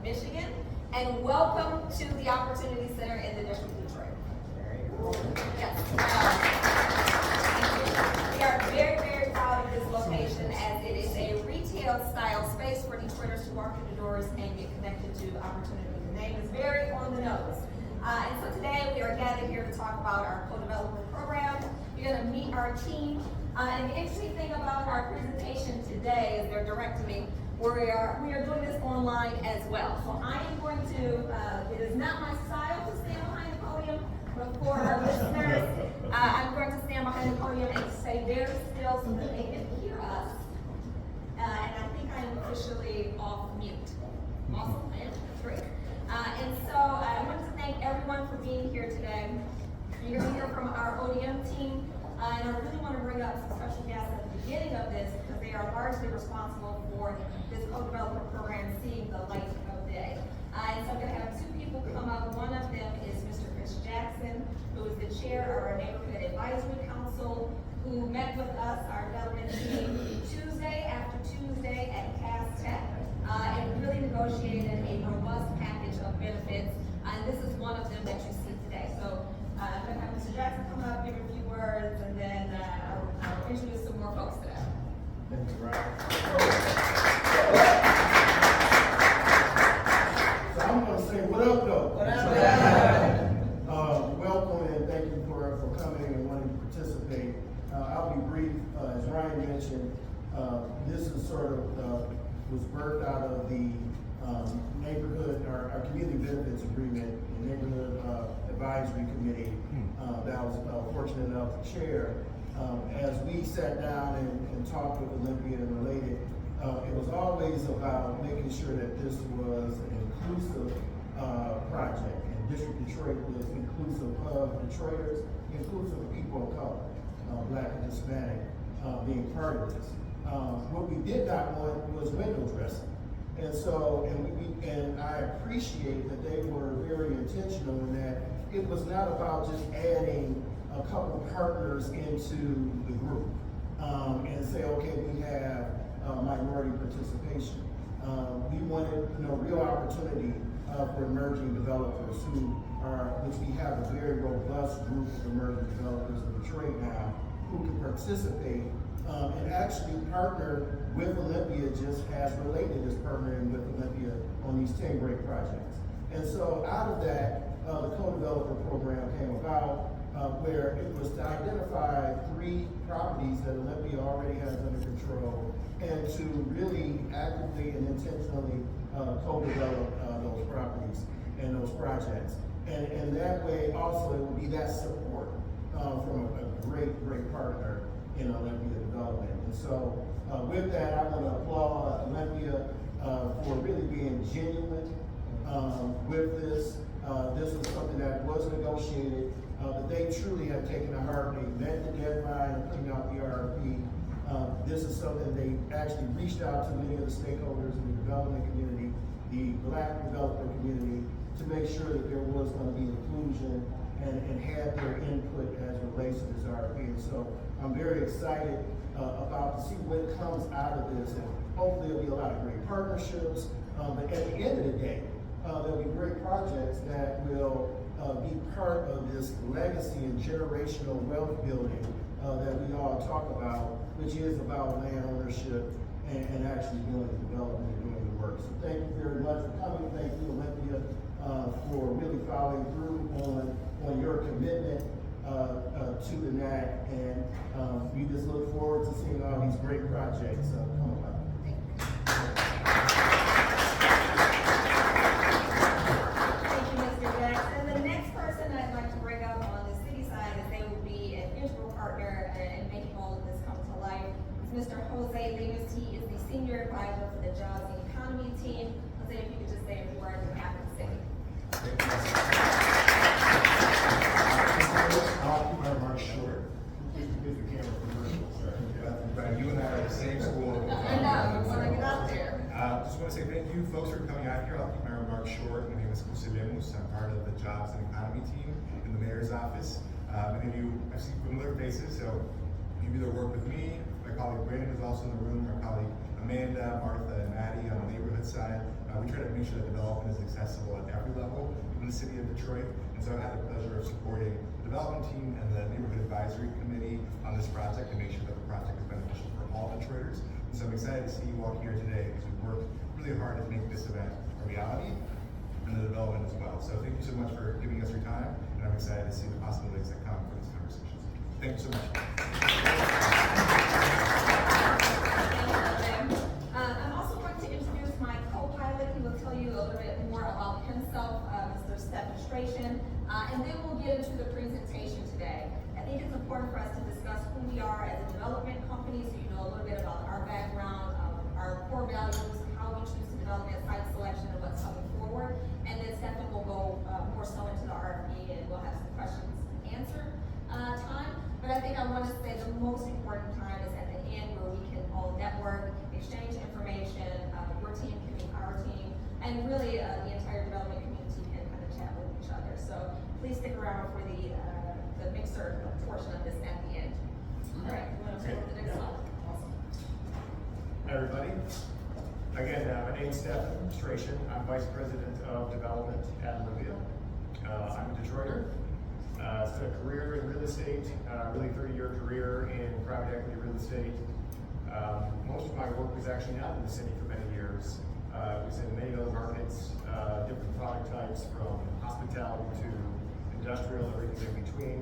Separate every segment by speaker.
Speaker 1: Michigan, and welcome to the Opportunity Center in the District of Detroit. Yes. We are very, very proud of this location as it is a retail style space for Detroiters to walk through the doors and get connected to opportunity. The name is very on the nose. And so today we are gathered here to talk about our co-development program. You're going to meet our team. And the interesting thing about our presentation today is they're directing me. We are doing this online as well. So I am going to, it is not my style to stand behind the podium, but for our listeners, I'm going to stand behind the podium and stay very still so that they can hear us. And I think I am officially off mute. Awesome, man, great. And so I want to thank everyone for being here today. You're going to hear from our ODM team, and I really want to bring up some special guests at the beginning of this because they are largely responsible for this co-development program seeing the light of day. And so I'm going to have two people come up. One of them is Mr. Chris Jackson, who is the chair of our Neighborhood Advisory Council, who met with us, our development team, Tuesday after Tuesday at Cass Tech, and really negotiated a robust package of benefits. And this is one of them that you see today. So I'm going to have Mr. Jackson come up, give a few words, and then I'll introduce some more folks today.
Speaker 2: Thank you, Ryan. So I'm going to say, what up, though?
Speaker 1: What up?
Speaker 2: Welcome and thank you for coming and wanting to participate. I'll be brief. As Ryan mentioned, this is sort of was birthed out of the neighborhood, our community benefits agreement, the neighborhood advisory committee that I was fortunate enough to chair. As we sat down and talked with Olympia and related, it was always about making sure that this was an inclusive project, and District Detroit was inclusive of Detroiters, inclusive of people of color, Black and Hispanic, being part of this. What we did not want was window dressing. And so, and I appreciate that they were very intentional in that it was not about just adding a couple of partners into the group and say, okay, we have minority participation. We wanted, real opportunity for emerging developers which we have a very robust group of emerging developers in Detroit now who can participate and actually partner with Olympia, just as related as partnering with Olympia on these 10 great projects. And so out of that, the co-developer program came about where it was to identify 3 properties that Olympia already has under control and to really actively and intentionally co-develop those properties and those projects. And that way also it will be that support from a great partner in Olympia development. And so with that, I want to applaud Olympia for really being genuine with this. This was something that was negotiated, but they truly have taken to heart. They met the deadline of putting out the RFP. This is something they actually reached out to many of the stakeholders in the development community, the Black developer community, to make sure that there was going to be inclusion and had their input as it relates to this RFP. And so I'm very excited about to see what comes out of this. And hopefully there'll be a lot of great partnerships. But at the end of the day, there'll be great projects that will be part of this legacy and generational wealth building that we all talk about, which is about land ownership and actually doing the development and doing the work. So thank you very much for coming. Thank you, Olympia, for really following through on your commitment to the NAC, and we just look forward to seeing all these great projects come about.
Speaker 1: Thank you, Mr. Jackson. The next person I'd like to bring up on the city side is they will be an integral partner in making all of this come to life. Is Mr. Jose Lemus. He is the senior advisor for the Jobs and Economy team. Jose, if you could just say a few words on behalf of the city.
Speaker 3: I'll keep my remarks short. Here's the camera commercial, sorry. You and I are at the same school.
Speaker 1: I know, we want to get out there.
Speaker 3: Just want to say thank you folks for coming out here. I'll keep my remarks short. My name is Jose Lemus. I'm part of the Jobs and Economy team in the mayor's office. Many of you, I've seen familiar faces, so you either work with me, my colleague Brandon is also in the room, our colleague Amanda, Martha, and Maddie on the neighborhood side. We we try to make sure that development is accessible at every level in the city of Detroit. And so I had the pleasure of supporting the development team and the neighborhood advisory committee on this project to make sure that the project is beneficial for all Detroiters. And so I'm excited to see you all here today because we've worked really hard to make this event a reality and the development as well. So thank you so much for giving us your time, and I'm excited to see the possibilities that come from these conversations. Thank you so much.
Speaker 1: I'm also going to introduce my co-pilot. He will tell you a little bit more about himself, Mr. Stephen Stration, and then we'll get into the presentation today. I think it's important for us to discuss who we are as a development company, so you know a little bit about our background, our core values, how we choose to develop at site selection, and what's coming forward. And then Stephen will go more so into the RFP, and we'll have some questions and answer time. But I think I want to say the most important time is at the end, where we can all network, exchange information, your team can meet our team, and really the entire development community can kind of chat with each other. So please stick around for the mixer portion of this at the end. All right, you want to go to the next slide? Awesome.
Speaker 4: Hi, everybody. Again, my name's Stephen Stration. I'm Vice President of Development at Olympia. I'm a Detroiter. Spent a career in real estate, really 30-year career in private equity real estate. Most of my work was actually not in the city for many years. It was in many other markets, different product types from hospitality to industrial, everything in between,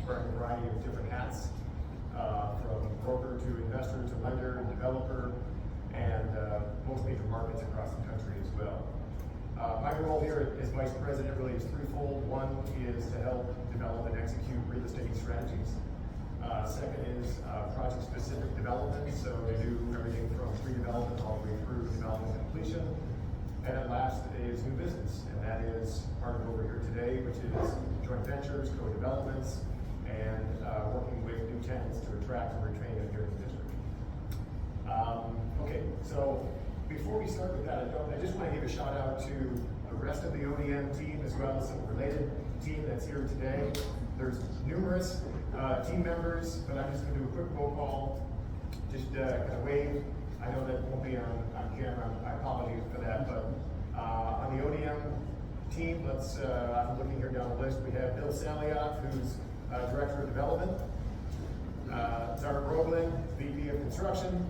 Speaker 4: wearing a variety of different hats, from broker to investor to lender and developer, and most major markets across the country as well. My role here as Vice President really is threefold. One is to help develop and execute real estate strategies. Second is project-specific development, so we do everything from pre-development all the way through development completion. And then last is new business, and that is part of what we're here today, which is joint ventures, co-developments, and working with new tenants to attract and retain them here in the district. Okay, so before we start with that, I just want to give a shout out to the rest of the ODM team as well as some related team that's here today. There's numerous team members, but I'm just going to do a quick roll call. Just kind of wave. I know that won't be on camera. I apologize for that, but on the ODM team, I'm looking here down the list. We have Bill Saliot, who's Director of Development. Zara Roblin, VP of Construction.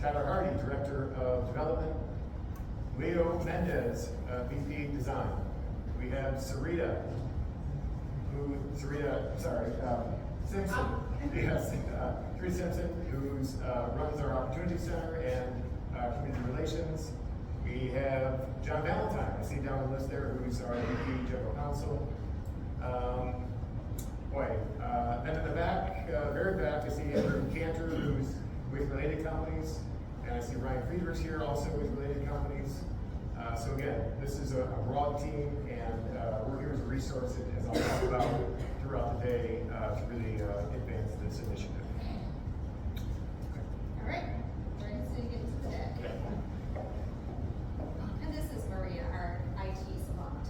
Speaker 4: Tyler Hardy, Director of Development. Leo Mendez, VP Design. We have Sarita Simpson. Yes, Sarita Simpson, who runs our Opportunity Center and Community Relations. We have John Valentine, I see down the list there, who's our VP General Counsel. Then in the back, very back, I see Andrew Cantor, who's with related companies, and I see Ryan Frieders here also with related companies. So again, this is a broad team, and we're here as a resource, as I'll talk about throughout the day, to really advance this initiative.
Speaker 1: All right, we're going to get into that. And this is Maria, our IT savant.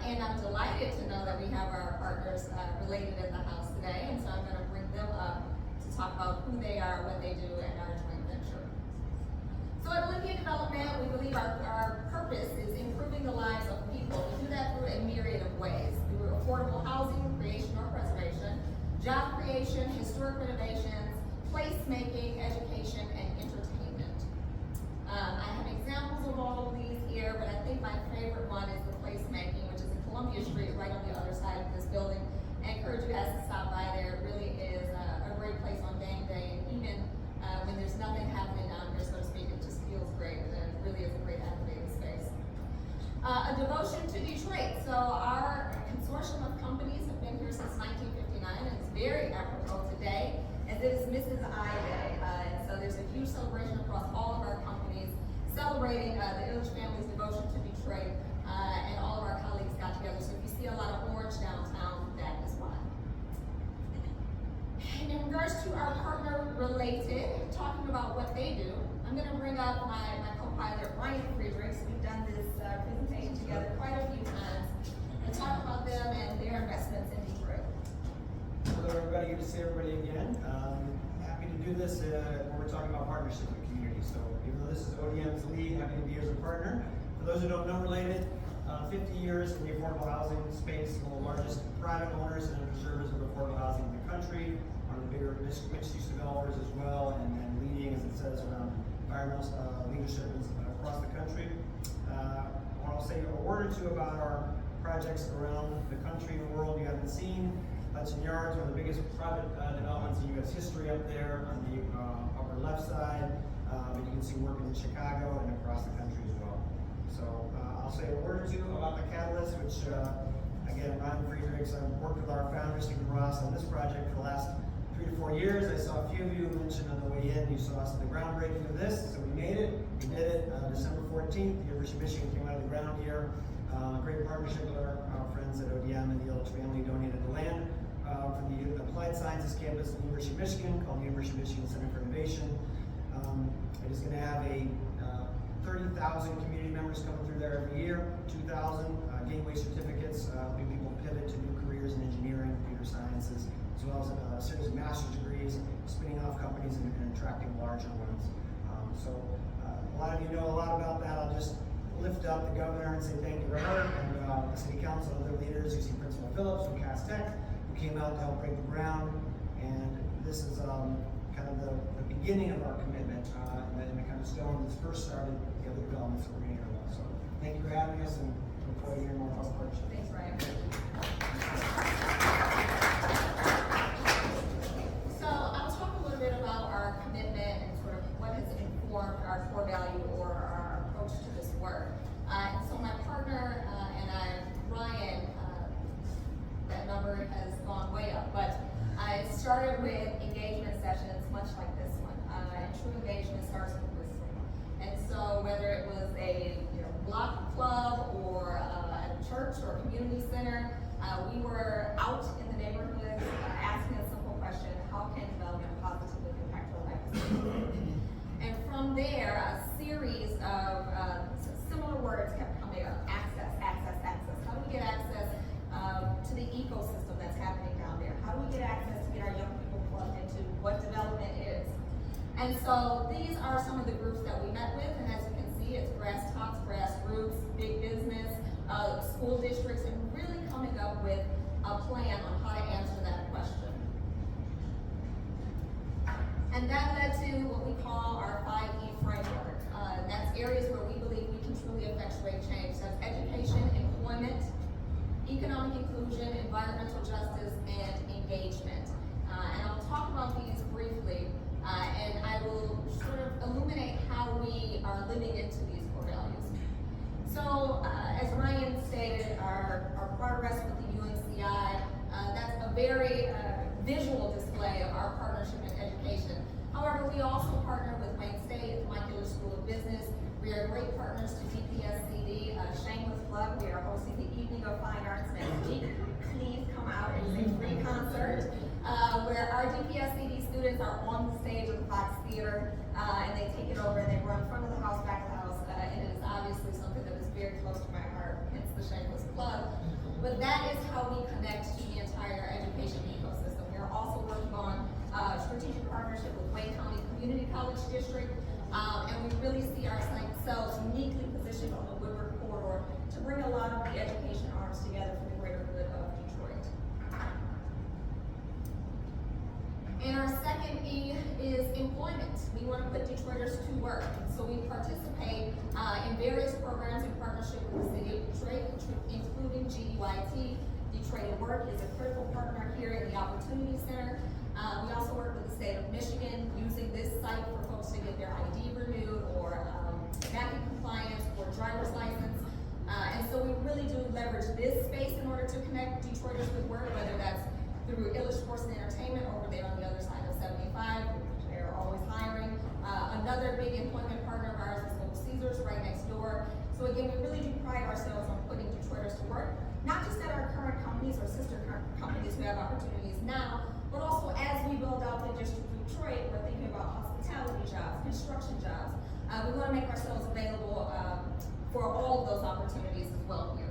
Speaker 1: And I'm delighted to know that we have our partners related in the house today, and so I'm going to bring them up to talk about who they are, what they do, and our joint venture. So at Olympia Development, we believe our purpose is improving the lives of people. We do that through a myriad of ways, through affordable housing, creation or preservation, job creation, historic renovations, placemaking, education, and entertainment. I have examples of all of these here, but I think my favorite one is the placemaking, which is in Columbia Street, right on the other side of this building. very apropos today, as it is Mrs. I Day. And so there's a huge celebration across all of our companies celebrating the Illich family's devotion to Detroit, and all of our colleagues got together. So if you see a lot of orange downtown, that is why. And in regards to our partner related, talking about what they do, I'm going to bring up my co-pilot, Ryan Friedrichs. We've done this presentation together quite a few times to talk about them and their investments in Detroit.
Speaker 5: Hello everybody, good to see everybody again. Happy to do this when we're talking about partnership with the community. So even though this is ODM's lead, happy to be here as a partner. For those who don't know, related, 50 years in the affordable housing space, one of the largest private owners and preservers of affordable housing in the country, one of the bigger mixed-use developers as well, and leading, as it says, around environmental leadership across the country. I want to say a word or two about our projects around the country and world you haven't seen. Hudson Yards, one of the biggest private developments in U.S. history up there on the upper left side. But you can see working in Chicago and across the country as well. So I'll say a word or two about the Catalyst, which again, Ryan Friedrichs, I've worked with our founder, Stephen Ross, on this project for the last 3 to 4 years. I saw a few of you mention on the way in, you saw us at the groundbreaking of this, so we made it. We did it December 14th. The University of Michigan came out of the ground here. Great partnership with our friends at ODM, and the Illich family donated the land for the Applied Sciences campus at the University of Michigan, called the University of Michigan Center for Innovation. It is going to have a 30,000 community members coming through there every year, 2,000 gateway certificates, helping people pivot to new careers in engineering, computer sciences, as well as a series of master's degrees, spinning off companies and attracting larger ones. So a lot of you know a lot about that. I'll just lift up the governor and say thank you to her, and the city council and other leaders. You see Principal Phillips from Cass Tech, who came out to help break the ground, and this is kind of the beginning of our commitment, and the kind of stone that's first started the other developments that we're going to hear about. So thank you for having us, and look forward to hearing more about the partnership.
Speaker 1: Thanks, Ryan. So I'll talk a little bit about our commitment and sort of what has informed our core value or our approach to this work. And so my partner and I, Ryan, that number has gone way up, but I started with engagement sessions much like this one, and true engagement starts with listening. And so whether it was a block club or a church or a community center, we were out in the neighborhood asking a simple question: how can development positively impact our lives? And from there, a series of similar words kept coming up: access, access, access. How do we get access to the ecosystem that's happening down there? How do we get access to get our young people plugged into what development is? And so these are some of the groups that we met with, and as you can see, it's grass tops, grassroots, big business, school districts, and really coming up with a plan on how to answer that question. And that led to what we call our 5E framework. That's areas where we believe we can truly effectuate change. That's education, employment, economic inclusion, environmental justice, and engagement. And I'll talk about these briefly, and I will sort of illuminate how we are living into these core values. So, as Ryan stated, our progress with the UNCI, that's a very visual display of our partnership in education. However, we also partner with Wayne State at the Molecular School of Business. We are great partners to DPSCD, shameless plug. We are hosting the Evening of Fine Arts next week. Please come out and see a free concert where our DPSCD students are on the stage of the Fox Theater, and they take it over and they run front of the house, back of the house, and it is obviously something that is very close to my heart, hence the shameless plug. But that is how we connect to the entire education ecosystem. We are also working on a strategic partnership with Wayne County Community College District, and we really see ourselves uniquely positioned on the Woodward corridor to bring a lot of the education arms together for the greater good of Detroit. And our second E is employment. We want to put Detroiters to work. So we participate in various programs in partnership with the City of Detroit, including GDYT. Detroit at Work is a critical partner here in the Opportunity Center. We also work with the state of Michigan, using this site for folks to get their ID renewed or mapping compliance or driver's license. And so we really do leverage this space in order to connect Detroiters with work, whether that's through through Illich Sports and Entertainment over there on the other side of 75. They're always hiring. Another big employment partner of ours is Little Caesars right next door. So again, we really do pride ourselves on putting Detroiters to work, not just at our current companies or sister companies who have opportunities now, but also as we build out the district of Detroit, we're thinking about hospitality jobs, construction jobs. We want to make ourselves available for all of those opportunities as well here.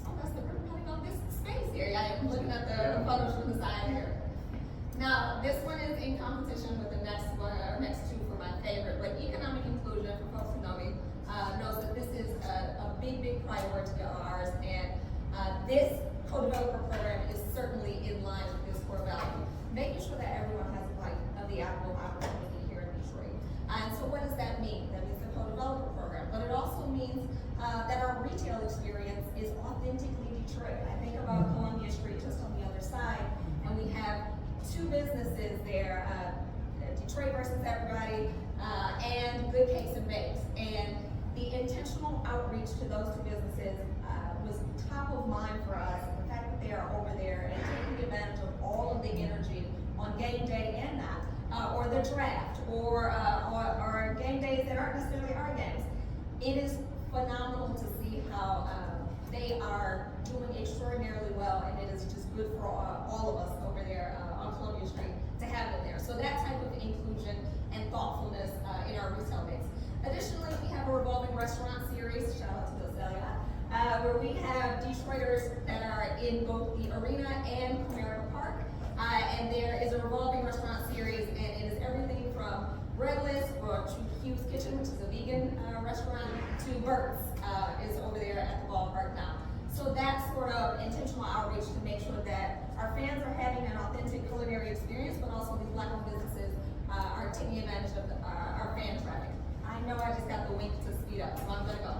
Speaker 1: Oh, that's the ribbon cutting on this space here. Yeah, I'm looking at the photos from the side here. Now, this one is in competition with the next one, or next two for my favorite, but economic inclusion, for folks who know me, knows that this is a big priority of ours, and this co-developer program is certainly in line with this core value, making sure that everyone has a bite of the apple opportunity here in Detroit. And so what does that mean? That means the co-developer program, but it also means that our retail experience is authentically Detroit. I think about Columbia Street just on the other side, and we have two businesses there, Detroit versus Everybody, and Good Cakes and Bakes. And the intentional outreach to those two businesses was top of mind for us. The fact that they are over there and taking advantage of all of the energy on game day and not, or the draft, or game days that aren't necessarily our games. It is phenomenal to see how they are doing extraordinarily well, and it is just good for all of us over there on Columbia Street to have them there. So that type of inclusion and thoughtfulness in our retail mix. Additionally, we have a revolving restaurant series, shout out to Bill Celia, where we have Detroiters that are in both the arena and Comerica Park. And there is a revolving restaurant series, and it is everything from Breadless or to Hugh's Kitchen, which is a vegan restaurant, to Bert's is over there at the ballpark now. So that's sort of intentional outreach to make sure that our fans are having an authentic culinary experience, but also these Black-owned businesses are taking advantage of our fan traffic. I know I just got the wink to speed up, so I'm gonna go.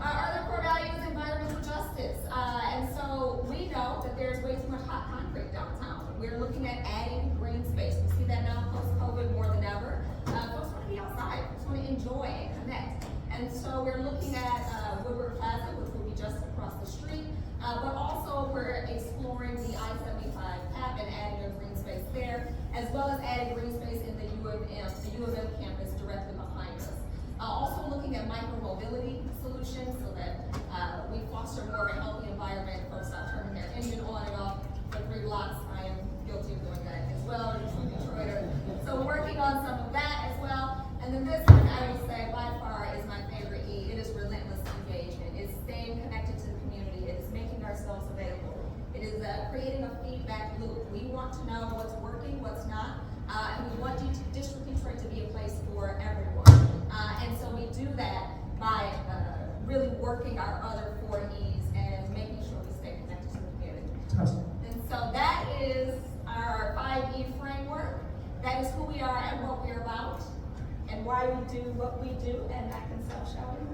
Speaker 1: Our other core value is environmental justice. And so we know that there's way too much hot concrete downtown. We're looking at adding green space. We see that now post-COVID more than ever. Folks want to be outside, folks want to enjoy and connect. And so we're looking at Woodward Plaza, which will be just across the street, but also we're exploring the I-75 PAP and adding a green space there, as well as adding green space in the U of M campus directly behind us. Also looking at micro-mobility solutions so that we foster more of a healthy environment. Folks not turning their engine on and off for 3 blocks. I am guilty of doing that as well, Detroiter. So working on some of that as well. And then this one, I would say, by far is my favorite E. It is relentless engagement. It's staying connected to the community. It is making ourselves available. It is creating a feedback loop. We want to know what's working, what's not, and we want District Detroit to be a place for everyone. And so we do that by really working our other 4 E's and making sure we stay connected to the community. And so that is our 5E framework. That is who we are and what we're about, and why we do what we do, and I can stop shouting.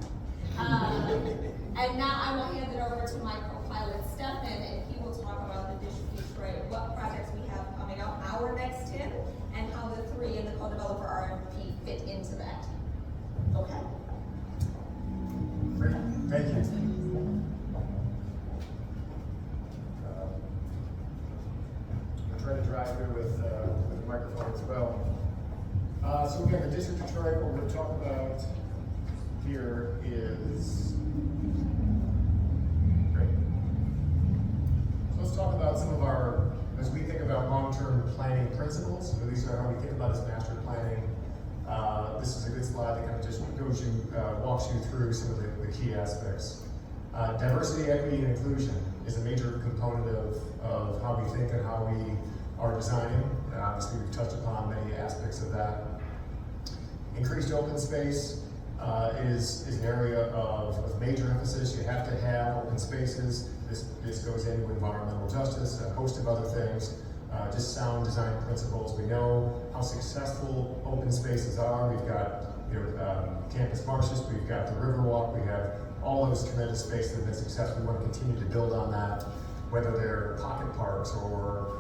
Speaker 1: And now I will hand it over to my co-pilot, Stefan, and he will talk about the District Detroit, what projects we have coming up, our next 10, and how the 3 in the co-developer RFP fit into that. Okay.
Speaker 4: Great, thank you. I'll try to drive through with the microphone as well. So again, the District of Detroit, what we're going to talk about here is, great. So let's talk about some of our, as we think about long-term planning principles, so these are how we think about this master planning. This is a good slide that kind of just walks you through some of the key aspects. Diversity, equity, and inclusion is a major component of how we think and how we are designing. Obviously, we've touched upon many aspects of that. Increased open space is an area of major emphasis. You have to have open spaces. This goes into environmental justice, a host of other things. Just sound design principles. We know how successful open spaces are. We've got campus marshes, we've got the Riverwalk, we have all those tremendous spaces that have been successful. We want to continue to build on that, whether they're pocket parks or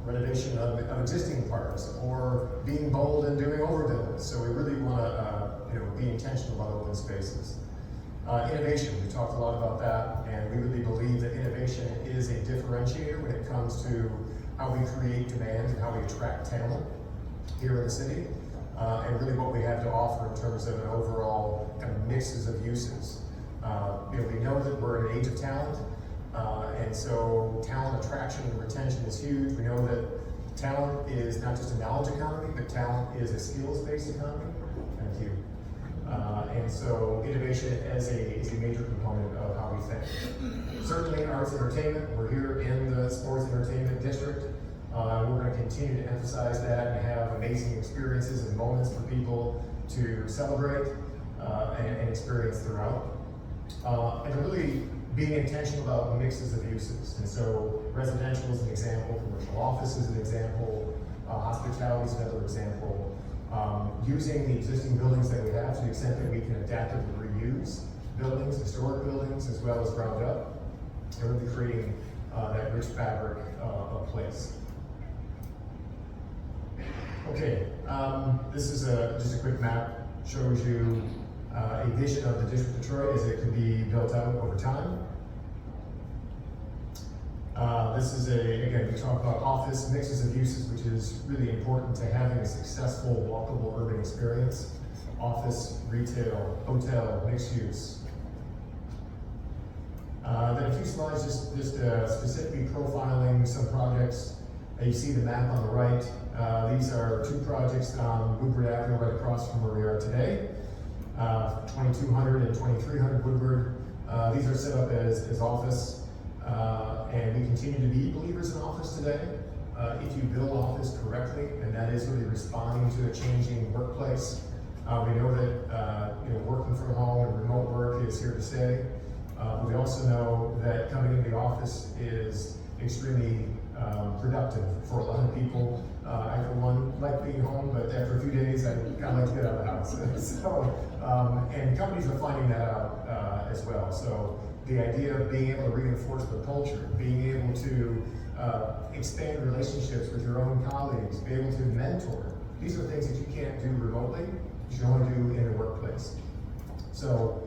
Speaker 4: renovation of existing parks, or being bold and doing overbuilds. So we really want to be intentional about open spaces. Innovation, we talked a lot about that, and we really believe that innovation is a differentiator when it comes to how we create demand and how we attract talent here in the city, and really what we have to offer in terms of an overall kind of mixes of uses. We know that we're in an age of talent, and so talent attraction and retention is huge. We know that talent is not just a knowledge economy, but talent is a skills-based economy. Thank you. And so innovation is a major component of how we think. Certainly arts and entertainment, we're here in the sports entertainment district. We're going to continue to emphasize that and have amazing experiences and moments for people to celebrate and experience throughout. And really being intentional about mixes of uses. And so residential is an example, commercial office is an example, hospitality is another example. Using the existing buildings that we have to the extent that we can adaptively reuse buildings, historic buildings, as well as ground up, and really creating that rich fabric of place. Okay, this is just a quick map, shows you a vision of the District of Detroit as it can be built out over time. This is again, we talk about office mixes of uses, which is really important to having a successful walkable urban experience. Office, retail, hotel, mixed use. Then a few slides just specifically profiling some projects. You see the map on the right. These are two projects on Woodward Avenue right across from where we are today. 2200 and 2300 Woodward. These are set up as office. And we continue to be believers in office today. If you build office correctly, and that is really responding to a changing workplace. We know that working from home and remote work is here to stay. But we also know that coming into the office is extremely productive for a lot of people. I, for one, like being home, but after a few days, I kind of like to get out of the house. So, and companies are finding that out as well. So the idea of being able to reinforce the culture, being able to expand relationships with your own colleagues, be able to mentor. These are things that you can't do remotely, you can only do in the workplace. So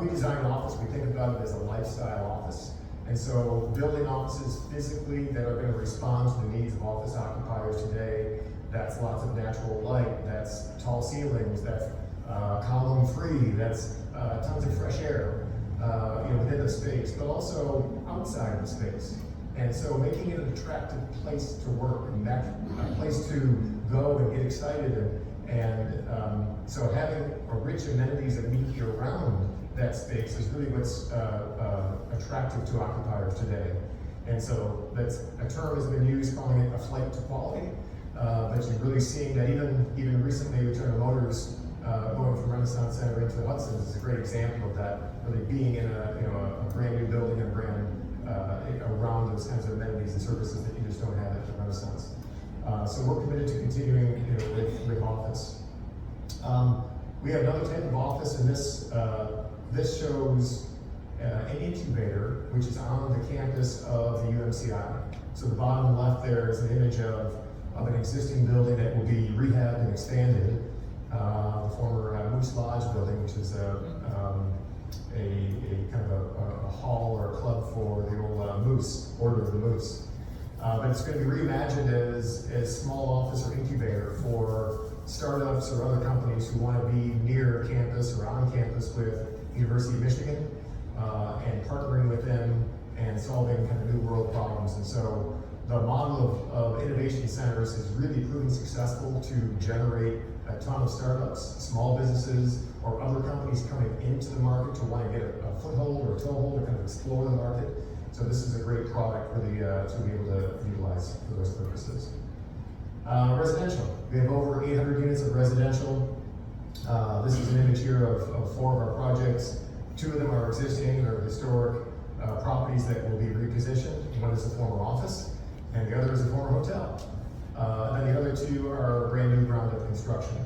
Speaker 4: we design an office, we think about it as a lifestyle office. And so building offices physically that are going to respond to the needs of office occupiers today, that's lots of natural light, that's tall ceilings, that's column-free, that's tons of fresh air within the space, but also outside the space. And so making it an attractive place to work, and a place to go and get excited, and so having a rich amenities and amenity around that space is really what's attractive to occupiers today. And so that's a term has been used calling it a flight to quality, but you're really seeing that even recently with Turner Motors going from Renaissance Center into the Hudson's is a great example of that, really being in a brand new building and brand around those kinds of amenities and services that you just don't have at the Renaissance. So we're committed to continuing with office. We have another type of office, and this shows an incubator, which is on the campus of the UMCI. So the bottom left there is an image of an existing building that will be rehabbed and expanded. The former Moose Lodge building, which is a kind of a hall or a club for the old Moose, Order of the Moose. But it's going to be reimagined as small office or incubator for startups or other companies who want to be near campus or on campus with University of Michigan and partnering with them and solving kind of new world problems. And so the model of innovation centers has really proven successful to generate a ton of startups, small businesses, or other companies coming into the market to want to get a foothold or a toehold to kind of explore the market. So this is a great product really to be able to utilize for those purposes. Residential. We have over 800 units of residential. This is an image here of 4 of our projects. 2 of them are existing or historic properties that will be repositioned. One is a former office, and the other is a former hotel. And then the other 2 are brand new ground up construction.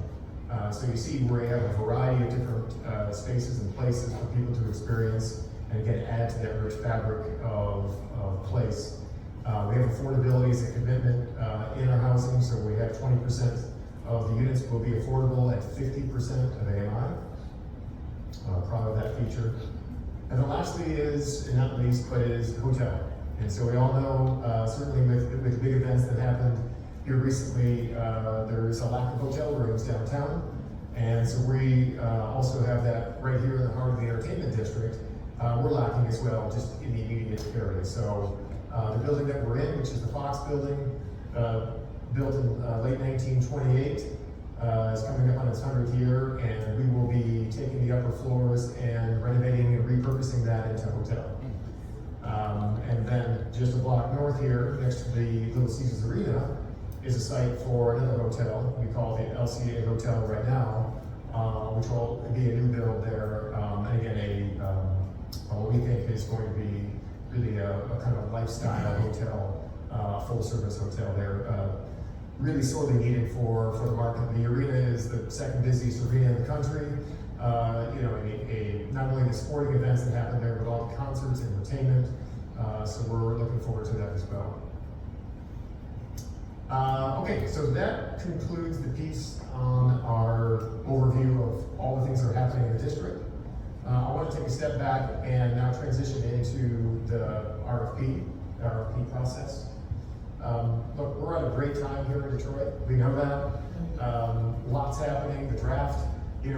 Speaker 4: So you see where you have a variety of different spaces and places for people to experience and again add to that rich fabric of place. We have affordability as a commitment in our housing, so we have 20% of the units will be affordable at 50% of AMI. proud of that feature. And then lastly is, and not least, but is hotel. And so we all know, certainly with big events that happened here recently, there's a lack of hotel rooms downtown. And so we also have that right here in the heart of the entertainment district. We're lacking as well, just in the immediate area. So the building that we're in, which is the Flux building, built in late 1928, is coming up on its 100th year, and we will be taking the upper floors and renovating and repurposing that into a hotel. And then just a block north here, next to the Little Caesars Arena, is a site for another hotel. We call it the LCA Hotel right now, which will be a new build there. And again, what we think is going to be really a kind of lifestyle hotel, full service hotel there. Really sorely needed for the market. The arena is the second busiest arena in the country. Not only the sporting events that happen there, but all the concerts and entertainment. So we're looking forward to that as well. Okay, so that concludes the piece on our overview of all the things that are happening in the district. I want to take a step back and now transition into the RFP process. Look, we're at a great time here in Detroit. We know that. Lots happening. The draft,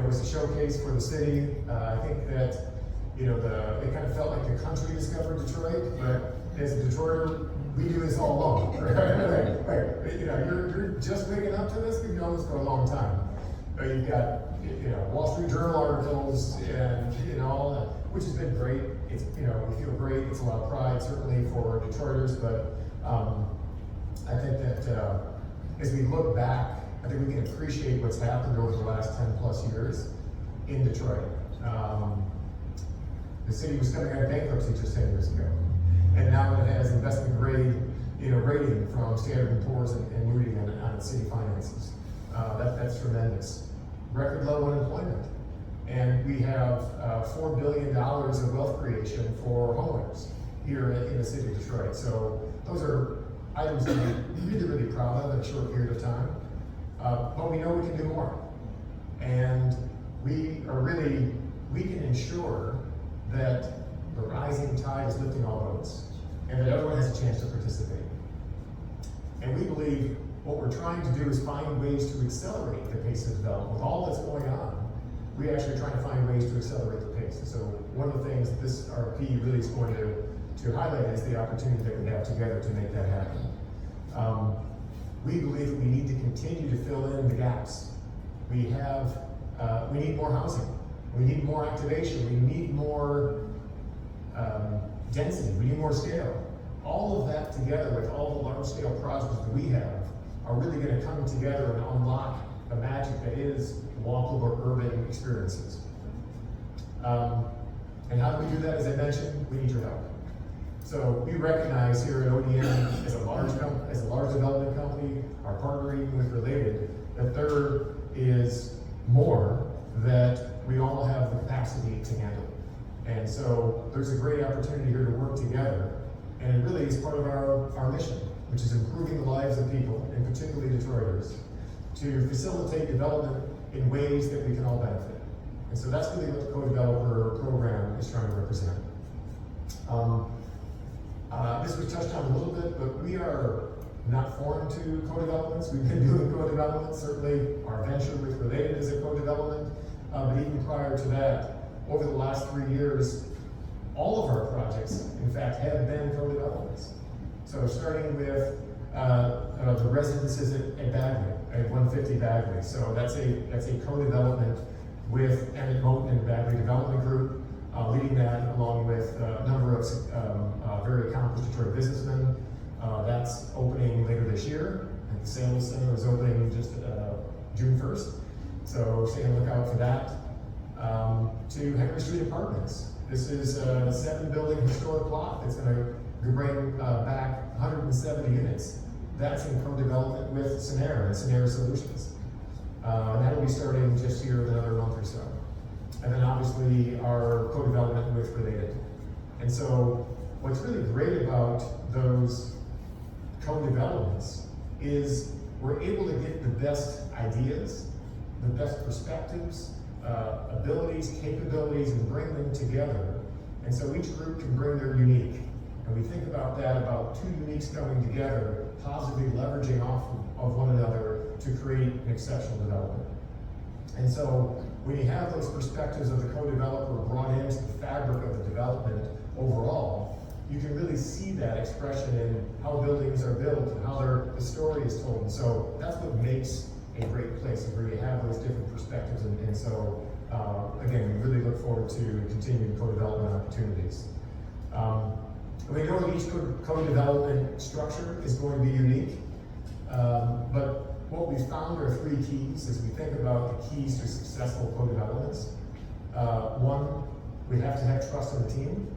Speaker 4: was a showcase for the city. I think that, it kind of felt like the country discovered Detroit, but as a Detroiter, we do this all along. Right. You're just waking up to this. We've known this for a long time. You've got, Wall Street Journal articles and all that, which has been great. It's, we feel great. It's a lot of pride, certainly for Detroiters, but I think that as we look back, I think we can appreciate what's happened over the last 10 plus years in Detroit. The city was coming out of bankruptcy just 10 years ago, and now it has investment grade, rating from Standard & Poor's and Moody on its city finances. That's tremendous. Record low unemployment, and we have $4 billion of wealth creation for homeowners here in the city of Detroit. So those are items that we're really, really proud of in a short period of time. But we know we can do more. And we can ensure that the rising tide is lifting all boats and that everyone has a chance to participate. And we believe what we're trying to do is find ways to accelerate the pace of development. With all that's going on, we're actually trying to find ways to accelerate the pace. And so one of the things that this RFP really is going to highlight is the opportunity that we have together to make that happen. We believe that we need to continue to fill in the gaps. We need more housing. We need more activation. We need more density. We need more scale. All of that together with all the large scale projects that we have are really going to come together and unlock the magic that is walkable urban experiences. And how do we do that? As I mentioned, we need your help. So we recognize here at ODM as a large development company, our partnering with Related, that there is more that we all have the capacity to handle. And so there's a great opportunity here to work together, and it really is part of our mission, which is improving the lives of people, and particularly Detroiters, to facilitate development in ways that we can all benefit. And so that's really what the co-developer program is trying to represent. This was touched on a little bit, but we are not foreign to co-developments. We've been doing co-development. Certainly our venture with Related is a co-development, but even prior to that, over the last 3 years, all of our projects, in fact, have been co-developments. So starting with the residences at Bagley, at 150 Bagley. So that's a co-development with Emmett Moten and Bagley Development Group, leading that along with a number of very accomplished Detroit businessmen. That's opening later this year, and the sales center is opening just June 1st. So stay on the lookout for that. To Henry Street Apartments. This is a 7-building historic plot that's going to bring back 170 units. That's in co-development with Scenair and Scenair Solutions. And that'll be starting just here in another month or so. And then obviously our co-development with Related. And so what's really great about those co-developments is we're able to get the best ideas, the best perspectives, abilities, capabilities, and bring them together. And so each group can bring their unique. And we think about that, about two uniques coming together, positively leveraging off of one another to create an exceptional development. And so when you have those perspectives of the co-developer brought into the fabric of the development overall, you can really see that expression in how buildings are built and how the story is told. And so that's what makes a great place, where you have those different perspectives. And so, again, we really look forward to continuing co-development opportunities. We know that each co-development structure is going to be unique, but what we found are three keys as we think about the keys to successful co-developments. One, we have to have trust in the team,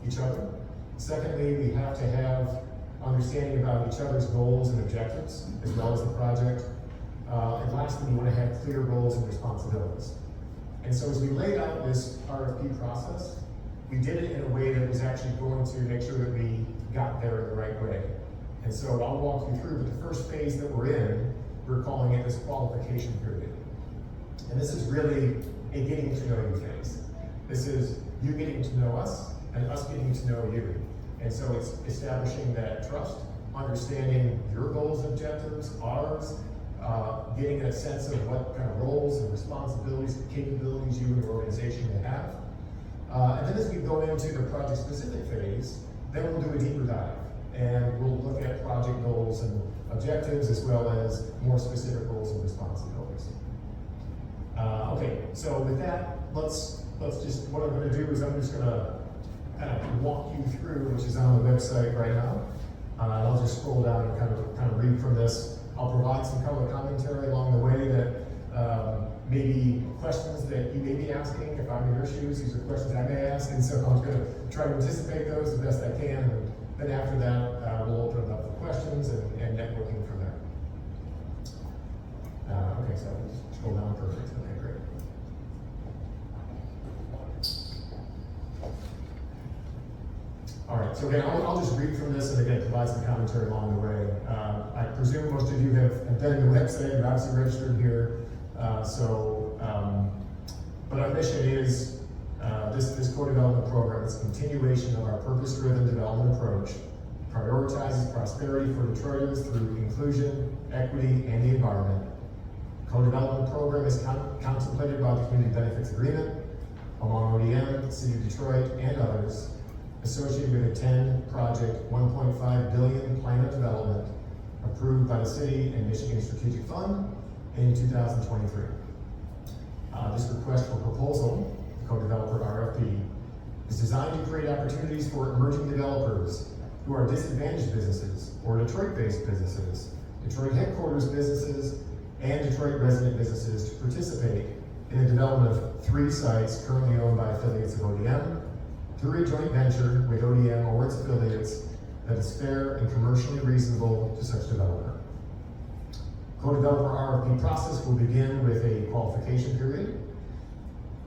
Speaker 4: each other. Secondly, we have to have understanding about each other's goals and objectives, as well as the project. And lastly, we want to have clear roles and responsibilities. And so as we laid out this RFP process, we did it in a way that was actually going to make sure that we got there the right way. And so I'll walk you through, but the first phase that we're in, we're calling it this qualification period. And this is really a getting to know you phase. This is you getting to know us and us getting to know you. And so it's establishing that trust, understanding your goals and objectives, ours, getting a sense of what kind of roles and responsibilities and capabilities you and your organization may have. And then as we go into the project-specific phase, then we'll do a deeper dive. And we'll look at project goals and objectives, as well as more specific roles and responsibilities. Okay, so with that, let's just, what I'm gonna do is I'm just gonna kind of walk you through, which is on the website right now. I'll just scroll down and kind of read from this. I'll provide some color commentary along the way that maybe questions that you may be asking. If I'm in your shoes, these are questions I may ask, and so I'm gonna try to anticipate those the best I can. And then after that, we'll open it up for questions and networking from there. Okay, so I'll just scroll down, perfect, okay, great. All right, so again, I'll just read from this and again provide some commentary along the way. I presume most of you have been to the website, you're obviously registered here. But our mission is this co-development program. It's a continuation of our purpose-driven development approach, prioritizes prosperity for Detroiters through inclusion, equity, and the environment. Co-development program is contemplated by the Community Benefits Agreement among ODM, the City of Detroit, and others, associated with a 10-project, $1.5 billion plan of development approved by the City and Michigan Strategic Fund in 2023. This request for proposal, the co-developer RFP, is designed to create opportunities for emerging developers who are disadvantaged businesses or Detroit-based businesses, Detroit-headquarters businesses, and Detroit resident businesses to participate in the development of 3 sites currently owned by affiliates of ODM, through a joint venture with ODM or its affiliates that is fair and commercially reasonable to such development. Co-developer RFP process will begin with a qualification period,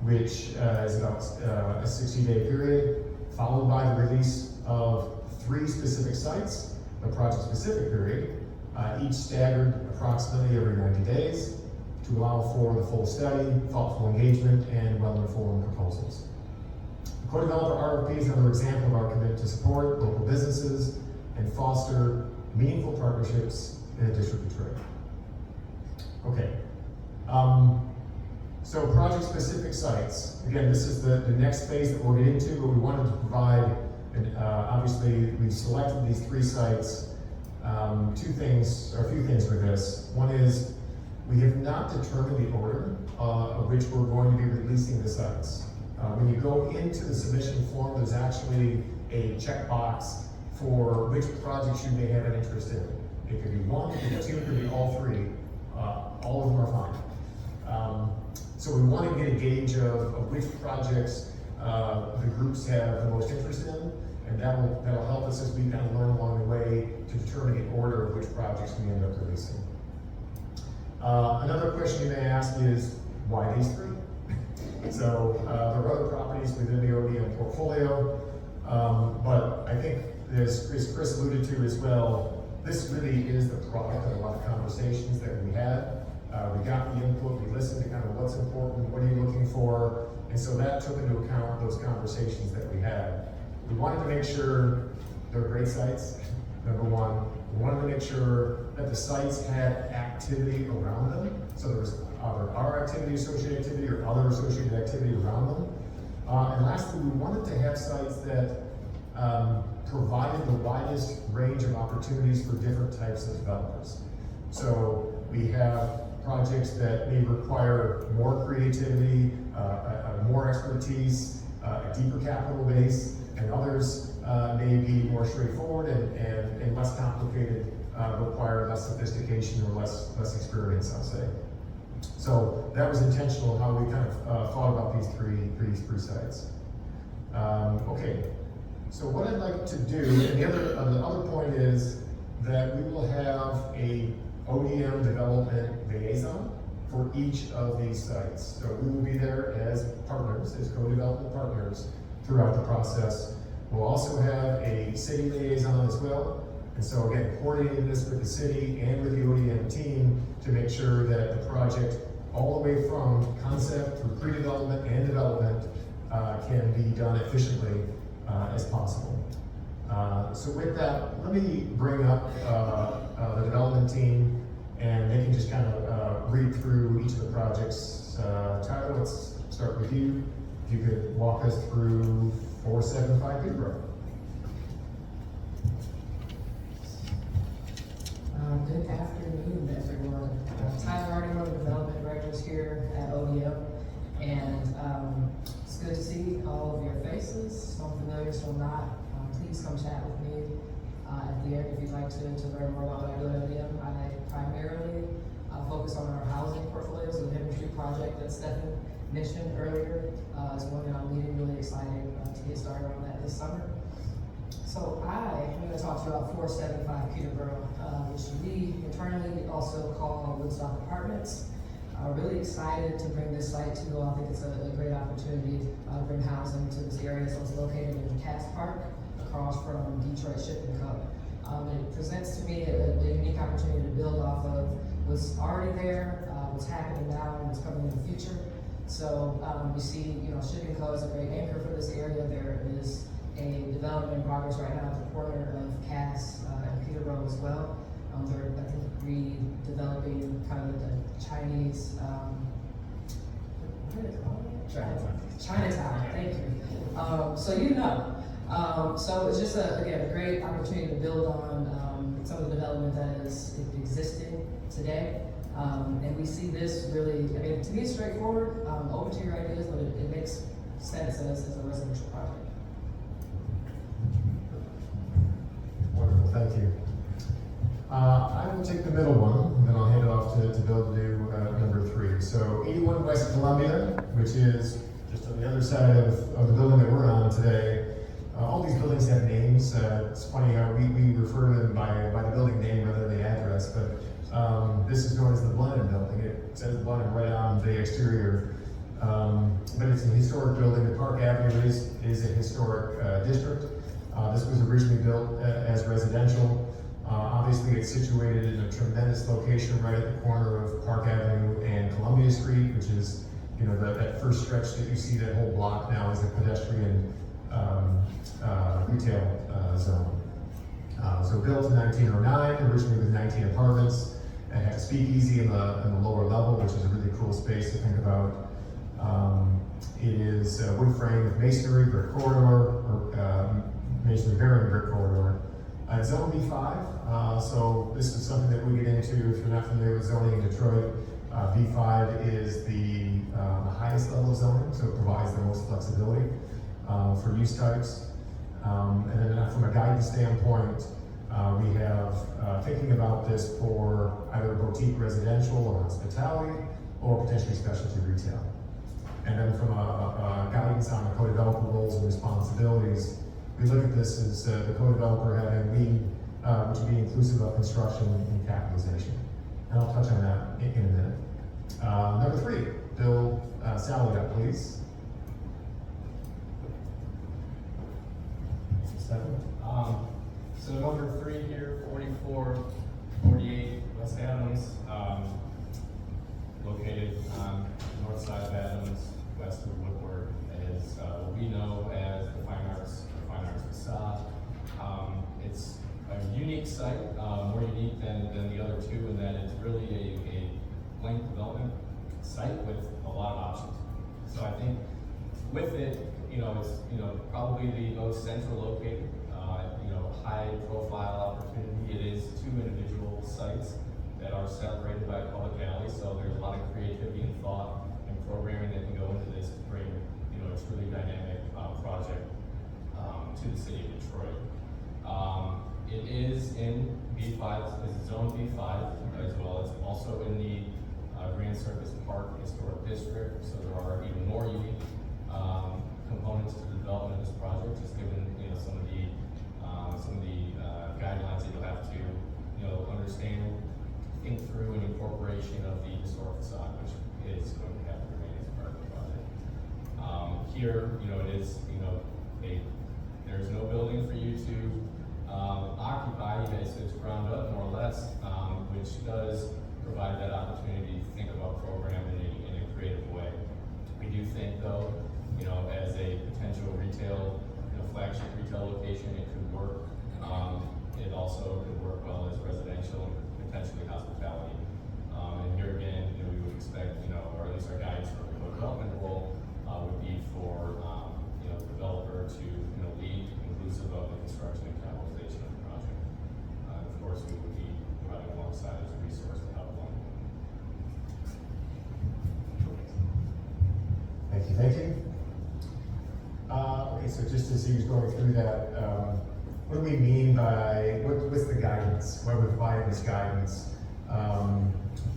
Speaker 4: which is about a 60-day period, followed by the release of 3 specific sites, a project-specific period, each staggered approximately every 90 days to allow for the full study, thoughtful engagement, and well-informed proposals. The co-developer RFP is another example of our commitment to support local businesses and foster meaningful partnerships in the District of Detroit. Okay, so project-specific sites. Again, this is the next phase that we'll get into, but we wanted to provide, and obviously we've selected these 3 sites. A few things with this. One is, we have not determined the order of which we're going to be releasing the sites. When you go into the submission form, there's actually a checkbox for which projects you may have an interest in. It could be 1, it could be 2, it could be all 3. All of them are fine. So we want to get a gauge of which projects the groups have the most interest in, and that'll help us as we kind of learn along the way to determine the order of which projects we end up releasing. Another question you may ask is, why these 3? So there are other properties within the ODM portfolio, but I think as Chris alluded to as well, this really is the product of a lot of conversations that we had We got the input, we listened to kind of what's important, what are you looking for, and so that took into account those conversations that we had. We wanted to make sure they're great sites, number one. We wanted to make sure that the sites had activity around them, so there was either our activity, associated activity, or other associated activity around them. And lastly, we wanted to have sites that provided the widest range of opportunities for different types of developers. So we have projects that may require more creativity, more expertise, a deeper capital base, and others may be more straightforward and less complicated, require less sophistication or less experience, I'll say. So that was intentional how we kind of thought about these three sites. Okay, so what I'd like to do, and the other point is that we will have a ODM development liaison for each of these sites. So we will be there as partners, as co-development partners throughout the process. We'll also have a city liaison as well. And so again, coordinating this with the city and with the ODM team to make sure that the project, all the way from concept through pre-development and development, can be done efficiently as possible. So with that, let me bring up the development team, and they can just kind of read through each of the projects. Tyler, let's start with you. If you could walk us through 475 Peterboro.
Speaker 6: Good afternoon, everyone. Tyler Artinger, the development directors here at ODM, and it's good to see all of your faces. Some familiar, some not. Please come chat with me at the end if you'd like to learn more about what I do at ODM. I primarily focus on our housing portfolio, so the Henry Street project that Stephen mentioned earlier is one that I'm leading, really excited to get started on that this summer. So I'm going to talk to you about 475 Peterboro, which we internally also call Woodstock Apartments. Really excited to bring this site to you all. I think it's a great opportunity to bring housing to this area. So it's located in Cass Park, across from Detroit-headquartered. It presents to me a unique opportunity to build off of what's already there, what's happening now, and what's coming in the future. So we see, Shipping Co. is a great anchor for this area. There is a development in progress right now at the corner of Cass and Peterboro as well. They're, I think, redeveloping kind of the Chinese, what is it called? Chinatown, thank you. So it's just, again, a great opportunity to build on some of the development that is existing today. And we see this really, to me it's straightforward, open to your ideas, but it makes sense as a residential project.
Speaker 4: Wonderful, thank you. I will take the middle one, and then I'll hand it off to Bill to do number 3. So 81 West Columbia, which is just on the other side of the building that we're on today. All these buildings have names. It's funny how we refer to them by the building name rather than the address, but this is known as the Blenheim building. It says Blenheim right on the exterior. But it's a historic building. The Park Avenue is a historic district. This was originally built as residential. Obviously, it's situated in a tremendous location right at the corner of Park Avenue and Columbia Street, which is, that first stretch that you see, that whole block now is a pedestrian retail zone. So built in 1909, originally with 19 apartments. It had a speakeasy in the lower level, which is a really cool space to think about. It is wood frame with masonry, brick corridor, or masonry bearing brick corridor. Zone B5, so this is something that we get into if you're not familiar with zoning in Detroit. B5 is the highest level of zoning, so it provides the most flexibility for use types. And then from a guidance standpoint, we have thinking about this for either boutique residential or hospitality, or potentially specialty retail. And then from a guidance on the co-developer roles and responsibilities, we look at this as the co-developer having lead, which would be inclusive of construction and capitalization. And I'll touch on that in a minute. Number 3, Bill, Sally up, please. 7.
Speaker 7: So number 3 here, 44, 48 West Adams. located on the north side of Adams, west of Woodward, is what we know as the Fine Arts façade. It's a unique site, more unique than the other two, in that it's really a blank development site with a lot of options. So I think with it, it's probably the most central located, high profile opportunity. It is two individual sites that are separated by a public alley, so there's a lot of creativity and thought and programming that can go into this to bring a truly dynamic project to the city of Detroit. It is in B5, it's zone B5 as well. It's also in the Grand Circus Park historic district, so there are even more unique components to the development of this project, just given some of the guidelines that you'll have to understand, think through, and incorporation of the historic facade, which is going to have to remain as part of the project. Here, it is there's no building for you to occupy. It's ground up more or less, which does provide that opportunity to think about programming in a creative way. We do think, though, as a potential retail, flagship retail location, it could work. It also could work well as residential and potentially hospitality. And here again, we would expect, or at least our guidance for the co-development role would be for the developer to lead, inclusive of the construction and capitalization of the project. Of course, we would be running alongside as a resource to help along.
Speaker 8: Thank you. Okay, so just as he was going through that, what do we mean by, what's the guidance? Why we're providing this guidance?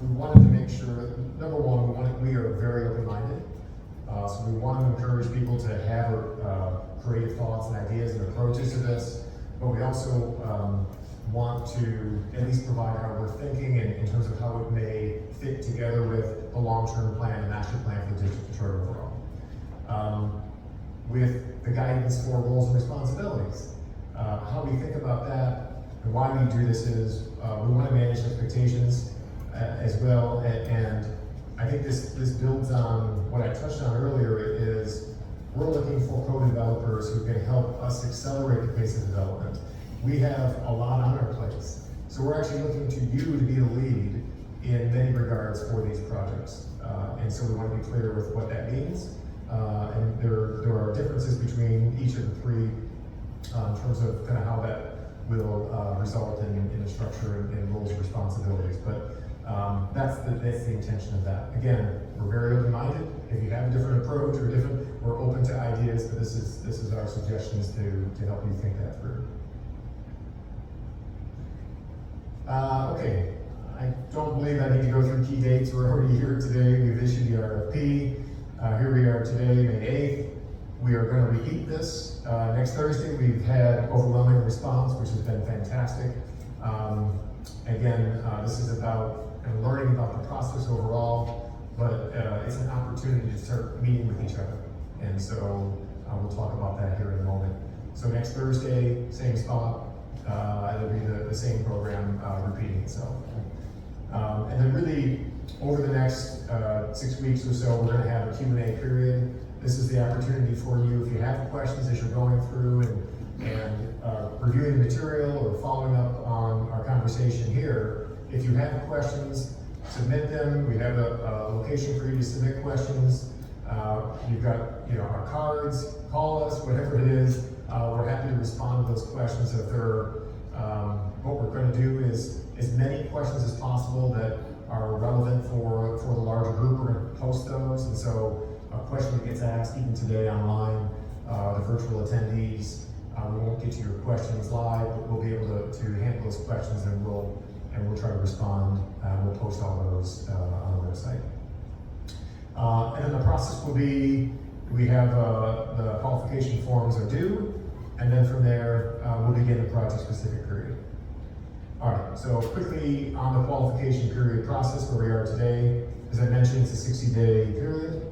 Speaker 8: We wanted to make sure, number one, we are very open-minded. So we want to encourage people to have creative thoughts and ideas and approaches to this, but we also want to at least provide how we're thinking in terms of how it may fit together with the long-term plan and master plan for the district of Detroit overall. With the guidance for roles and responsibilities. How we think about that and why we do this is we want to manage expectations as well, and I think this builds on what I touched on earlier. Is we're looking for co-developers who can help us accelerate the pace of development. We have a lot on our plates, so we're actually looking to you to be the lead in many regards for these projects, and so we want to be clear with what that means. And there are differences between each of the three in terms of kind of how that will result in the structure and roles and responsibilities. But that's the intention of that. Again, we're very open-minded. If you have a different approach or we're open to ideas. But this is our suggestions to help you think that through. Okay, I don't believe I need to go through key dates. We're already here today. We've issued the RFP. Here we are today, May 8th. We are going to repeat this next Thursday. We've had overwhelming response, which has been fantastic. Again, this is about learning about the process overall, but it's an opportunity to start meeting with each other. And so we'll talk about that here in a moment. So next Thursday, same spot. It'll be the same program repeating itself. And then really, over the next 6 weeks or so, we're going to have a Q&A period. This is the opportunity for you, if you have questions as you're going through and reviewing the material or following up on our conversation here. If you have questions, submit them. We have a location for you to submit questions. You've got our cards. Call us, whatever it is. We're happy to respond to those questions. If what we're going to do is as many questions as possible that are relevant for the larger group. We're going to post those, and so a question that gets asked even today online, the virtual attendees, we won't get to your questions live, but we'll be able to handle those questions, and we'll try to respond. We'll post all those on the website. And then the process will be, we have the qualification forms are due, and then from there, we'll begin the project-specific period. All right, so quickly on the qualification period process where we are today. As I mentioned, it's a 60-day period.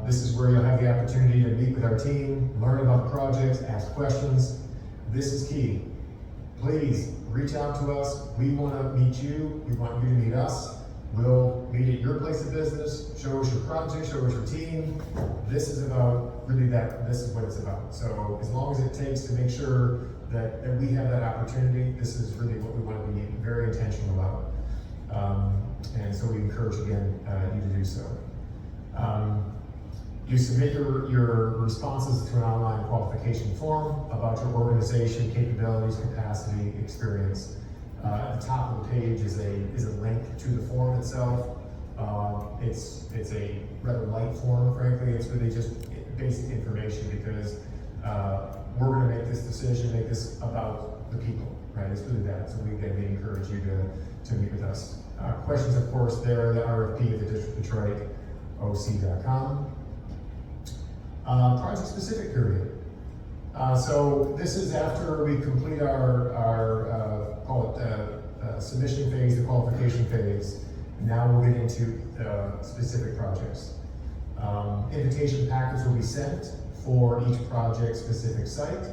Speaker 8: This is where you'll have the opportunity to meet with our team, learn about the project, ask questions. This is key. Please reach out to us. We want to meet you. We want you to meet us. We'll meet at your place of business, show us your project, show us your team. This is about really this is what it's about. So as long as it takes to make sure that we have that opportunity, this is really what we want to be very intentional about. And so we encourage, again, you to do so. You submit your responses to an online qualification form about your organization, capabilities, capacity, experience. At the top of the page is a link to the form itself. It's a rather light form, frankly. It's really just basic information because we're going to make this decision, make this about the people, right? It's really that. So we encourage you to meet with us. Questions, of course, there, the RFP at the Detroit-headquartered.com. Project-specific period. So this is after we complete our submission phase, the qualification phase. Now we'll get into specific projects. Invitation packets will be sent for each project-specific site.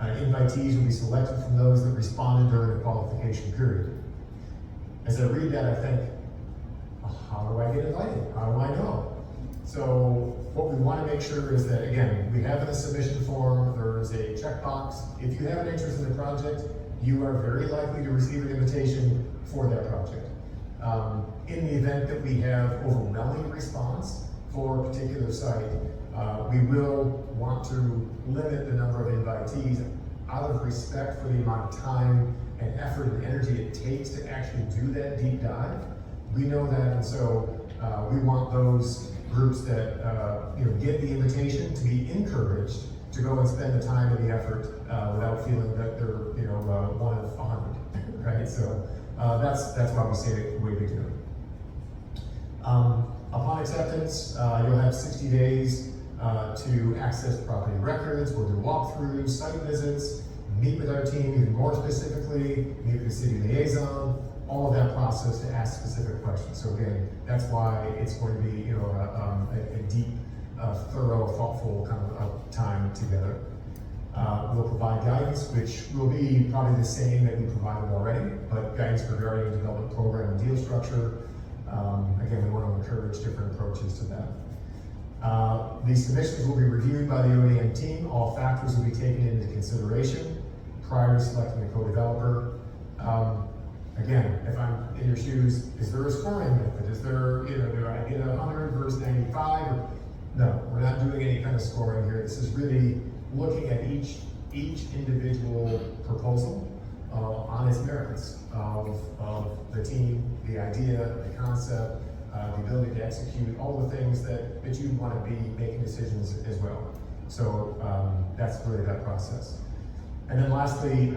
Speaker 8: Invitees will be selected from those that responded during the qualification period. As I read that, I think, how do I get invited? How do I know? So what we want to make sure is that, again, we have in the submission form, there is a checkbox. If you have an interest in the project, you are very likely to receive an invitation for that project. In the event that we have overwhelming response for a particular site, we will want to limit the number of invitees out of respect for the amount of time and effort and energy it takes to actually do that deep dive. We know that, and so we want those groups that get the invitation to be encouraged to go and spend the time and the effort without feeling that they're one of 100, right? So that's why we say it the way we do it. Upon acceptance, you'll have 60 days to access property records. We'll do walkthroughs, site visits, meet with our team even more specifically, meet with the city liaison, all of that process to ask specific questions. So again, that's why it's going to be a deep, thorough, thoughtful kind of time together. We'll provide guidance, which will be probably the same that we provided already, but guidance regarding the development program and deal structure. Again, we want to encourage different approaches to that. These submissions will be reviewed by the ODM team. All factors will be taken into consideration prior to selecting a co-developer. Again, if I'm in your shoes, is there a scoring method? Is there, do I get 100 versus 95? No, we're not doing any kind of scoring here. This is really looking at each individual proposal on its merits of the team, the idea, the concept, the ability to execute, all the things that you want to be making decisions as well. So that's really that process. And then lastly,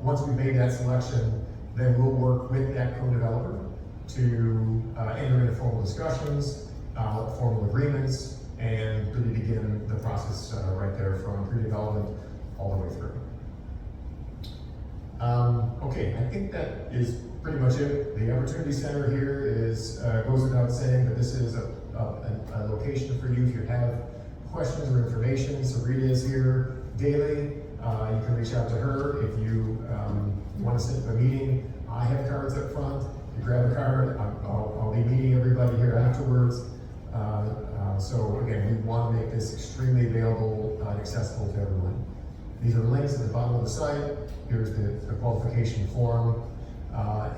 Speaker 8: once we've made that selection, then we'll work with that co-developer to enter into formal discussions, formal agreements, and really begin the process right there from pre-development all the way through. Okay, I think that is pretty much it. The Opportunity Center here goes without saying, but this is a location for you if you have questions or information. Sarita is here daily. You can reach out to her if you want to set up a meeting. I have cards up front. You grab a card. I'll be meeting everybody here afterwards. So again, we want to make this extremely available and accessible to everyone. These are the links at the bottom of the site. Here's the qualification form,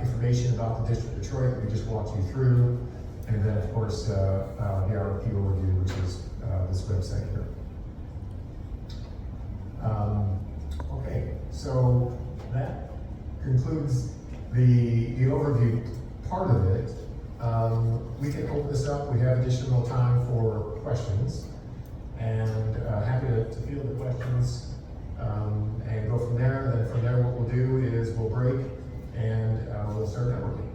Speaker 8: information about the District of Detroit that we just walked you through, and then of course the RFP overview, which is this website here. Okay, so that concludes the overview part of it. We can open this up. We have additional time for questions, and happy to field the questions and go from there. And then from there, what we'll do is we'll break and we'll start networking.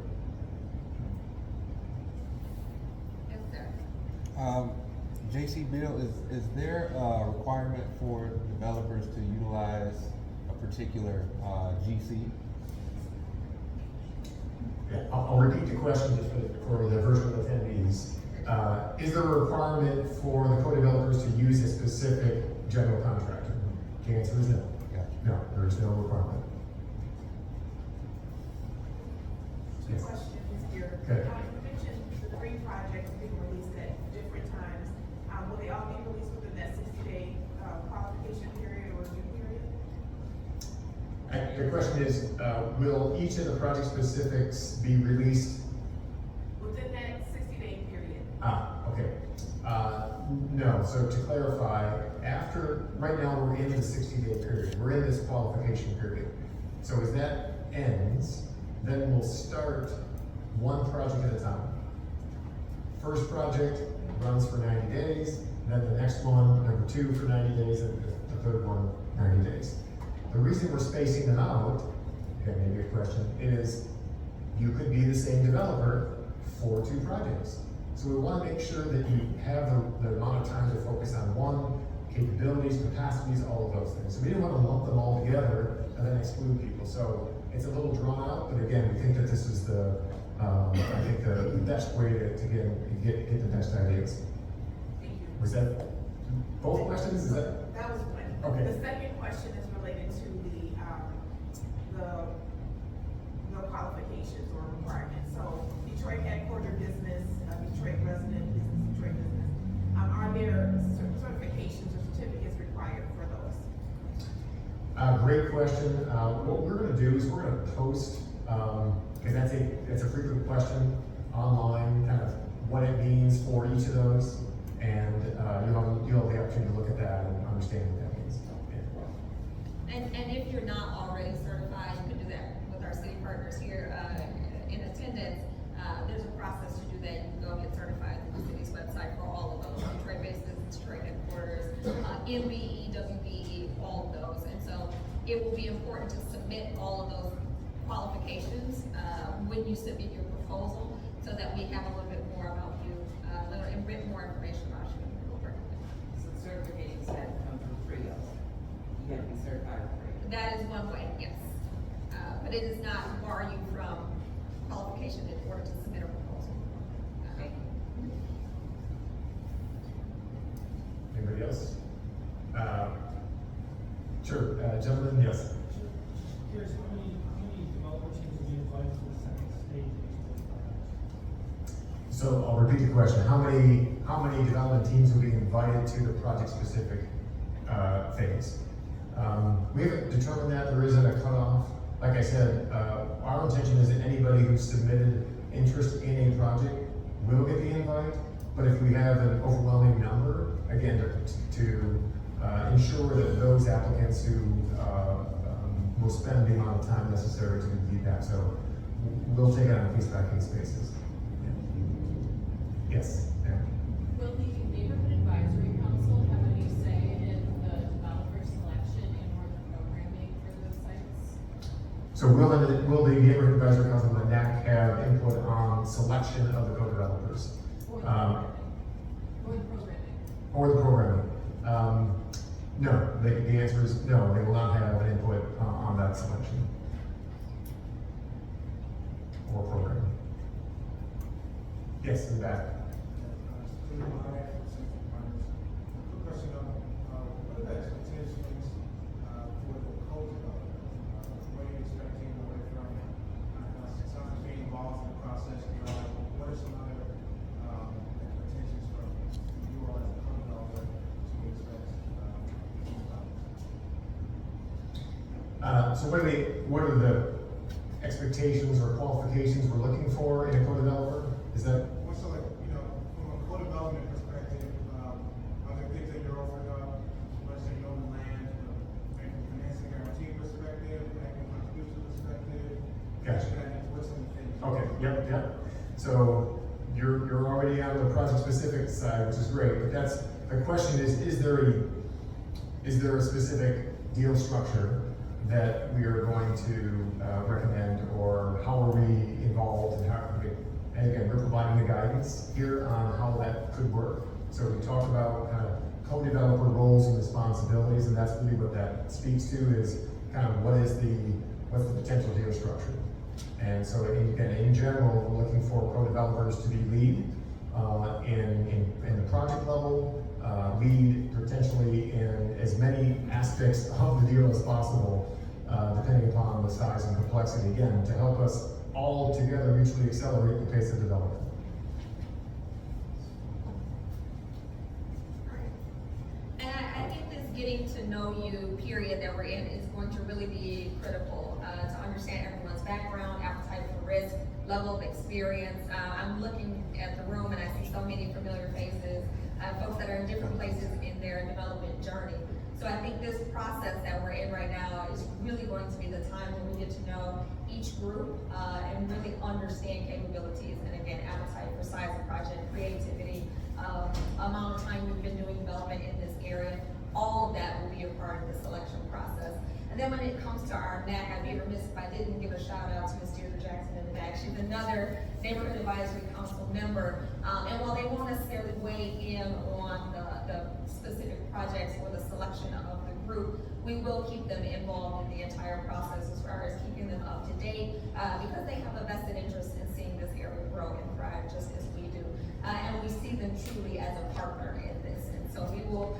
Speaker 1: Yes, sir.
Speaker 9: JC Bill, is there a requirement for developers to utilize a particular GC?
Speaker 8: Yeah, I'll repeat the question just for the virtual attendees. Is there a requirement for the co-developers to use a specific general contractor? The answer is no.
Speaker 9: Yeah.
Speaker 8: No, there is no requirement.
Speaker 1: Two questions. Your
Speaker 10: Director.
Speaker 8: Okay.
Speaker 10: You mentioned the 3 projects being released at different times. Will they all be released within that 60-day qualification period or review period?
Speaker 8: The question is, will each of the project specifics be released?
Speaker 10: Within that 60-day period.
Speaker 8: Okay. No, so to clarify, right now we're in the 60-day period. We're in this qualification period. So as that ends, then we'll start one project at a time. First project runs for 90 days, then the next one, number 2 for 90 days, and the third one, 90 days. The reason we're spacing them out, okay, maybe a question, is you could be the same developer for 2 projects. So we want to make sure that you have the amount of time to focus on one, capabilities, capacities, all of those things. So we didn't want to lump them all together and then exclude people. So it's a little drawn out, but again, we think that this is the best way to get the best ideas.
Speaker 10: Thank you.
Speaker 8: Was that both questions? Is that?
Speaker 10: That was one.
Speaker 8: Okay.
Speaker 10: The second question is related to the qualifications or requirements. So Detroit-headquartered business, Detroit resident business, Detroit business. Are there certifications or certificates required for those?
Speaker 8: Great question. What we're going to do is we're going to post, because that's a frequent question online, kind of what it means for each of those, and you'll have the opportunity to look at that and understand what that means.
Speaker 1: And if you're not already certified, you can do that with our city partners here in attendance. There's a process to do that. You can go get certified through the city's website for all of those. Detroit bases, Detroit headquarters, MBE, WBE, all of those. And so it will be important to submit all of those qualifications when you submit your proposal, so that we have a little bit more about you, and bit more information about you.
Speaker 11: So certifications have to come from PRIO. You have to be certified with PRIO.
Speaker 1: That is one way, yes. But it does not bar you from qualification in order to submit a proposal.
Speaker 11: Thank you.
Speaker 8: Anybody else? Sure, gentlemen, yes.
Speaker 12: Here's how many developer teams will be invited to the second stage of this project?
Speaker 8: So I'll repeat the question. How many development teams will be invited to the project-specific phase? We haven't determined that. There isn't a cutoff. Like I said, our intention is that anybody who's submitted interest in a project will get the invite. But if we have an overwhelming number, again, to ensure that those applicants who will spend the amount of time necessary to do feedback. So we'll take it on a case-by-case basis. Yes. Yeah.
Speaker 13: Will the neighborhood advisory council have any say in the developer selection and or the programming for those sites?
Speaker 8: So will the neighborhood advisory council and the NAC have input on selection of the co-developers?
Speaker 13: Or the programming?
Speaker 8: Or the programming? No, the answer is no, they will not have an input on that selection. Or programming. Yes, in the back.
Speaker 12: Quick question on what are the expectations for the co-developer? What are you expecting away from someone being involved in the process? What are some other expectations from you all as a co-developer to expect?
Speaker 8: So what are the expectations or qualifications we're looking for in a co-developer? Is that?
Speaker 12: Well, so like, from a co-development perspective, are there things that you're offering up, let's say you own the land, from a financing guarantee perspective, equity contribution perspective?
Speaker 8: Gotcha.
Speaker 12: What's in the things?
Speaker 8: Okay, yep. So you're already on the project-specific side, which is great, but the question is there a specific deal structure that we are going to recommend, or how are we involved, and again, we're providing the guidance here on how that could work. So we talked about kind of co-developer roles and responsibilities, and that's really what that speaks to, is kind of what's the potential deal structure. And so in general, we're looking for co-developers to be lead in the project level, lead potentially in as many aspects of the deal as possible, depending upon the size and complexity, again, to help us all together mutually accelerate the pace of development.
Speaker 1: And I think this getting to know you period that we're in is going to really be critical to understand everyone's background, appetite for risk, level of experience. I'm looking at the room and I see so many familiar faces, folks that are in different places in their development journey. So I think this process that we're in right now is really going to be the time when we get to know each group and really understand capabilities and again, appetite for size of project, creativity, amount of time we've been doing development in this area. All of that will be a part of the selection process. And then when it comes to our NAC, I'd be remiss if I didn't give a shout out to Ms. Deirdre Jackson in the back. She's another Neighborhood Advisory Council member. And while they won't necessarily weigh in on the specific projects or the selection of the group, we will keep them involved in the entire process as far as keeping them up to date because they have a vested interest in seeing this area grow and thrive just as we do. And we see them truly as a partner in this. And so we will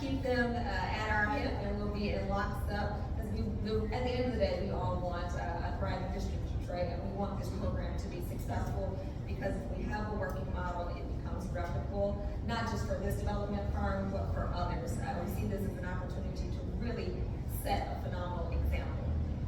Speaker 1: keep them at our hip and we'll be in lockstep. Because at the end of the day, we all want a thriving district, right? And we want this program to be successful because if we have a working model, it becomes replicable, not just for this development firm, but for others. We see this as an opportunity to really set a phenomenal example.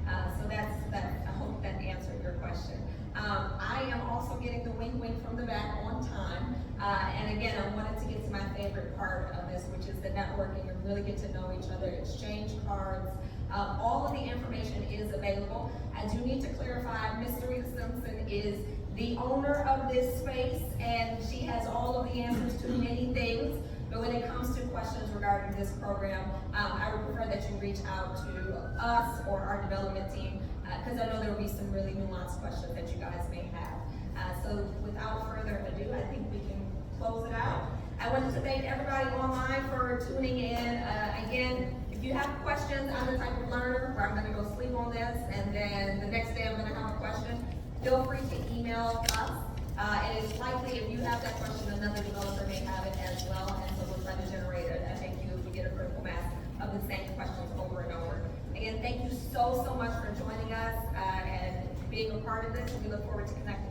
Speaker 1: So I hope that answered your question. I am also getting the wing from the back on time. And again, I wanted to get to my favorite part of this, which is the networking and really get to know each other, exchange cards. All of the information is available. I do need to clarify, Ms. Rita Simpson is the owner of this space and she has all of the answers to many things. But when it comes to questions regarding this program, I would prefer that you reach out to us or our development team because I know there will be some really nuanced questions that you guys may have. So without further ado, I think we can close it out. I wanted to thank everybody online for tuning in. Again, if you have questions, I'm the type of learner where I'm gonna go sleep on this and then the next day I'm gonna have a question. Feel free to email us. And it's likely if you have that question, another developer may have it as well. And so we're trying to generate a FAQ if we get a critical mass of the same questions over and over. Again, thank you so much for joining us and being a part of this. We look forward to connecting